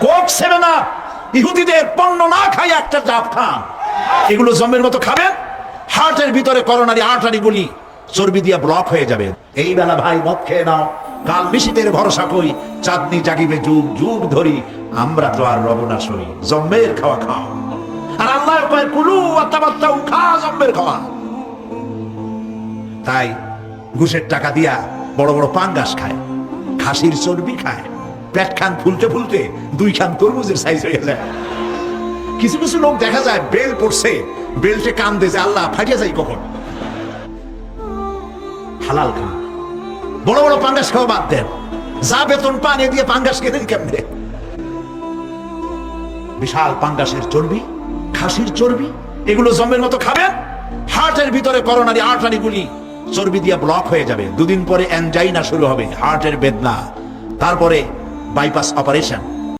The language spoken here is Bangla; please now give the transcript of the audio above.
কোক সেভেন আপ ইহুদিদের পণ্য না খাই একটা ডাব খান, এগুলো জমের মতো খাবেন, হার্টের ভিতরে করোনারি আর্টারি গুলি চর্বি দিয়ে ব্লক হয়ে যাবে। এই বেলা ভাই মদ খেয়ে নাও, কাল মিশিতের ভরসা কই, চাঁদনি জাগিবে যুগ যুগ ধরি, আমরা তো আর রব না সই, জম্মের খাওয়া খাও। আর আল্লাহ কয় কুলু আত্তাবাত্তাউ, খা জম্মের খাওয়া। তাই ঘুষের টাকা দিয়া বড় বড় পাঙ্গাস খায়, খাসির চর্বি খায়, পেট খান ফুলতে ফুলতে 2 খান তরমুজের সাইজ হয়ে যায়। কিছু কিছু লোক দেখা যায় বেল পড়ছে, বেল্টে কান দিয়েছে, আল্লাহ ফাটিয়ে যায় কখন। হালাল খান, বড় বড় পাঙ্গাস খাওয়া বাদ দেন, যা বেতন পান এ দিয়ে পাঙ্গাস কেনেন কেমনে? বিশাল পাঙ্গাসের চর্বি, খাসির চর্বি, এগুলো জমের মতো খাবেন, হার্টের ভিতরে করোনারি আর্টারি গুলি চর্বি দিয়ে ব্লক হয়ে যাবে, 2 দিন পরে অ্যানজাইনা শুরু হবে, হার্টের বেদনা, তারপরে বাইপাস অপারেশন।